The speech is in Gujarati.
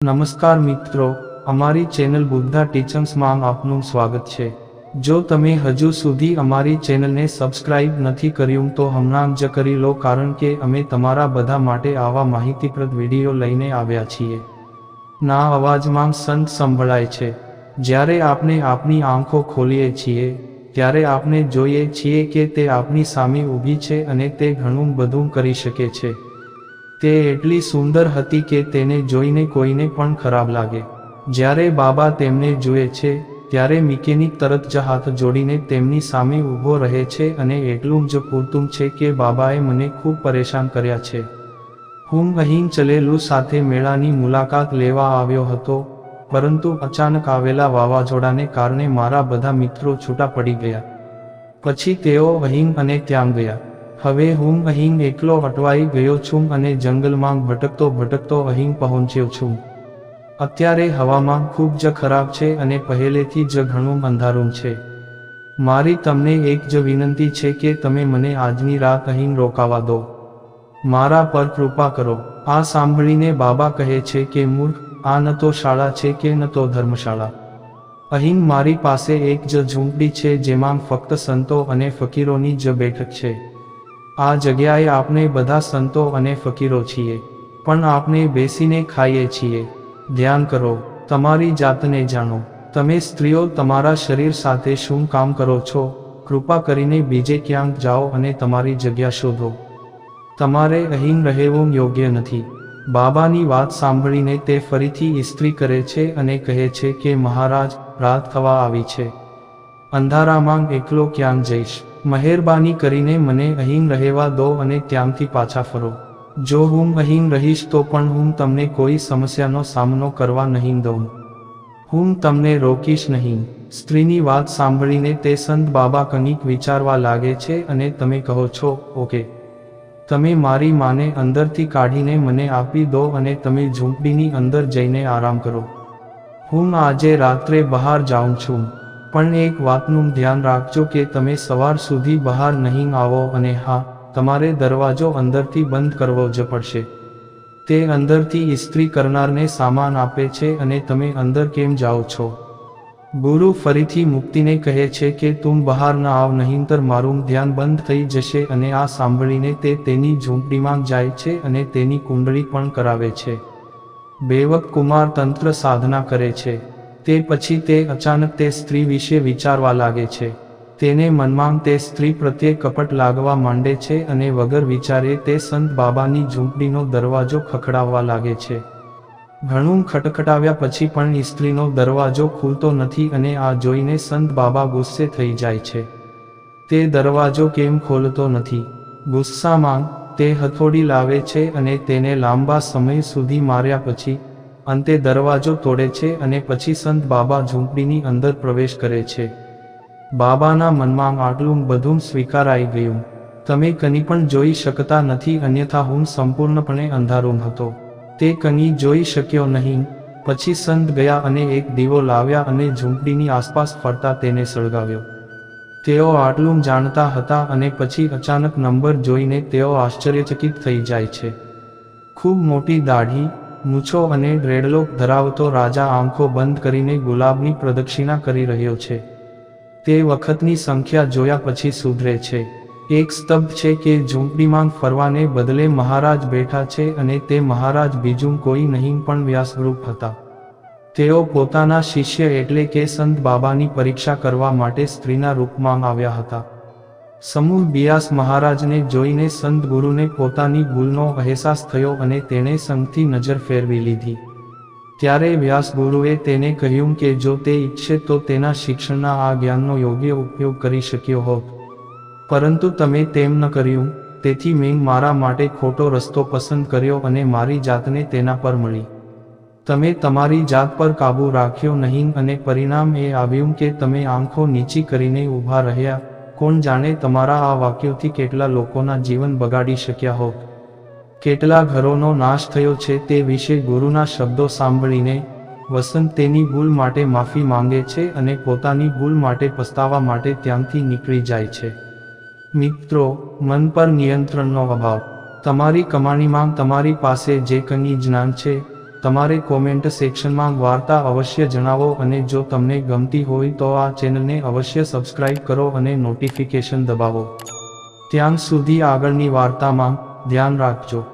નમસ્કાર મિત્રો, અમારી ચેનલ બુદ્ધા ટીચર્સમાં આપનું સ્વાગત છે। જો તમે હજુ સુધી અમારી ચેનલને સબસ્ક્રાઇબ નથી કર્યું તો હમણાં જ કરી લો, કારણ કે અમે તમારા બધા માટે આવા માહિતીપ્રદ વિડીયો લઈને આવ્યા છીએ। ના અવાજમાં સંત સંભળાય છે। જ્યારે આપણે આપણી આંખો ખોલીએ છીએ ત્યારે આપણે જોઈએ છીએ કે તે આપણી સામે ઊભી છે અને તે ઘણું બધું કરી શકે છે। તે એટલી સુંદર હતી કે તેને જોઈને કોઈને પણ ખરાબ લાગે। જ્યારે બાબા તેમને જુએ છે ત્યારે મિકેનિક તરત જ હાથ જોડીને તેમની સામે ઊભો રહે છે અને એટલું જ પૂરતું છે કે બાબાએ મને ખૂબ પરેશાન કર્યા છે। હું અહીં ચલેલું સાથે મેળાની મુલાકાત લેવા આવ્યો હતો, પરંતુ અચાનક આવેલા વાવાઝોડાને કારણે મારા બધા મિત્રો છૂટા પડી ગયા। પછી તેઓ અહીં અને ત્યાં ગયા। હવે હું અહીં એકલો અટવાઈ ગયો છું અને જંગલમાં ભટકતો અહીં પહોંચ્યો છું। અત્યારે હવામાન ખૂબ જ ખરાબ છે અને પહેલેથી જ ઘણું અંધારું છે। મારી તમને એક જ વિનંતી છે કે તમે મને આજની રાત અહીં રોકાવા દો। મારા પર કૃપા કરો। આ સાંભળીને બાબા કહે છે કે મૂર્ખ, આ ન તો શાળા છે કે ન તો ધર્મશાળા। અહીં મારી પાસે એક જ ઝૂંપડી છે જેમાં ફક્ત સંતો અને ફકીરોની જ બેઠક છે। આ જગ્યાએ આપણે બધા સંતો અને ફકીરો છીએ, પણ આપણે બેસીને ખાઈએ છીએ। ધ્યાન કરો, તમારી જાતને જાણો। તમે સ્ત્રીઓ તમારા શરીર સાથે શું કામ કરો છો? કૃપા કરીને બીજે ક્યાંક જાઓ અને તમારી જગ્યા શોધો। તમારે અહીં રહેવું યોગ્ય નથી। બાબાની વાત સાંભળીને તે ફરીથી ઇસ્ત્રી કરે છે અને કહે છે કે મહારાજ, રાત થવા આવી છે। અંધારામાં એકલો ક્યાં જઈશ? મહેરબાની કરીને મને અહીં રહેવા દો અને ત્યાંથી પાછા ફરો। જો હું અહીં રહીશ તો પણ હું તમને કોઈ સમસ્યાનો સામનો કરવા નહીં દઉં। હું તમને રોકીશ નહીં। સ્ત્રીની વાત સાંભળીને તે સંત બાબા કંઈક વિચારવા લાગે છે અને તમે કહો છો, ઓકે, તમે મારી માને અંદરથી કાઢીને મને આપી દો અને તમે ઝૂંપડીની અંદર જઈને આરામ કરો। હું આજે રાત્રે બહાર જાઉં છું, પણ એક વાતનું ધ્યાન રાખજો કે તમે સવાર સુધી બહાર નહીં આવો, અને હા, તમારે દરવાજો અંદરથી બંધ કરવો જ પડશે। તે અંદરથી ઇસ્ત્રી કરનારને સામાન આપે છે અને તમે અંદર કેમ જાઓ છો? ગુરુ ફરીથી મુક્તિને કહે છે કે તું બહાર ન આવ, નહીંતર મારું ધ્યાન બંધ થઈ જશે। અને આ સાંભળીને તે તેની ઝૂંપડીમાં જાય છે અને તેની કુંડળી પણ કરાવે છે। બેવક કુમાર તંત્ર સાધના કરે છે। તે પછી તે અચાનક તે સ્ત્રી વિશે વિચારવા લાગે છે। તેને મનમાં તે સ્ત્રી પ્રત્યે કપટ લાગવા માંડે છે અને વગર વિચારે તે સંત બાબાની ઝૂંપડીનો દરવાજો ખખડાવવા લાગે છે। ઘણું ખટખટાવ્યા પછી પણ સ્ત્રીનો દરવાજો ખુલતો નથી અને આ જોઈને સંત બાબા ગુસ્સે થઈ જાય છે। તે દરવાજો કેમ ખોલતો નથી? ગુસ્સામાં તે હથોડી લાવે છે અને તેને લાંબા સમય સુધી માર્યા પછી અંતે દરવાજો તોડે છે અને પછી સંત બાબા ઝૂંપડીની અંદર પ્રવેશ કરે છે। બાબાના મનમાં આટલું બધું સ્વીકારાઈ ગયું। તમે કંઈ પણ જોઈ શકતા નથી, અન્યથા હું સંપૂર્ણપણે અંધારું હતો। તે કંઈ જોઈ શક્યો નહીં। પછી સંત ગયા અને એક દીવો લાવ્યા અને ઝૂંપડીની આસપાસ ફરતા તેને સળગાવ્યો। તેઓ આટલું જાણતા હતા અને પછી અચાનક નંબર જોઈને તેઓ આશ્ચર્યચકિત થઈ જાય છે। ખૂબ મોટી દાઢી, મૂછો અને ડ્રેડલોક ધરાવતો રાજા આંખો બંધ કરીને ગુલાબની પ્રદક્ષિણા કરી રહ્યો છે। તે વખતની સંખ્યા જોયા પછી સુધરે છે। એક સ્તબ્ધ છે કે ઝૂંપડીમાં ફરવાને બદલે મહારાજ બેઠા છે અને તે મહારાજ બીજું કોઈ નહીં પણ વ્યાસરૂપ હતા। તેઓ પોતાના શિષ્ય એટલે કે સંત બાબાની પરીક્ષા કરવા માટે સ્ત્રીના રૂપમાં આવ્યા હતા। સમૂહ વ્યાસ મહારાજને જોઈને સંત ગુરુને પોતાની ભૂલનો અહેસાસ થયો અને તેણે સંગથી નજર ફેરવી લીધી। ત્યારે વ્યાસ ગુરુએ તેને કહ્યું કે જો તે ઈચ્છે તો તેના શિક્ષણના આ જ્ઞાનનો યોગ્ય ઉપયોગ કરી શક્યો હોત, પરંતુ તમે તેમ ન કર્યું, તેથી મેં મારા માટે ખોટો રસ્તો પસંદ કર્યો અને મારી જાતને તેના પર મળી। તમે તમારી જાત પર કાબૂ રાખ્યો નહીં અને પરિણામ એ આવ્યું કે તમે આંખો નીચી કરીને ઊભા રહ્યા। કોણ જાણે તમારા આ વાક્યોથી કેટલા લોકોના જીવન બગાડી શક્યા હોત, કેટલા ઘરોનો નાશ થયો છે। તે વિશે ગુરુના શબ્દો સાંભળીને વસંત તેની ભૂલ માટે માફી માંગે છે અને પોતાની ભૂલ માટે પસ્તાવા માટે ત્યાંથી નીકળી જાય છે। મિત્રો, મન પર નિયંત્રણનો અભાવ। તમારી કમાણીમાં તમારી પાસે જે કંઈ જ્ઞાન છે તમારે કોમેન્ટ સેક્શનમાં વાર્તા અવશ્ય જણાવો અને જો તમને ગમતી હોય તો આ ચેનલને અવશ્ય સબસ્ક્રાઇબ કરો અને નોટિફિકેશન દબાવો. ત્યાં સુધી આગળની વાર્તામાં ધ્યાન રાખજો.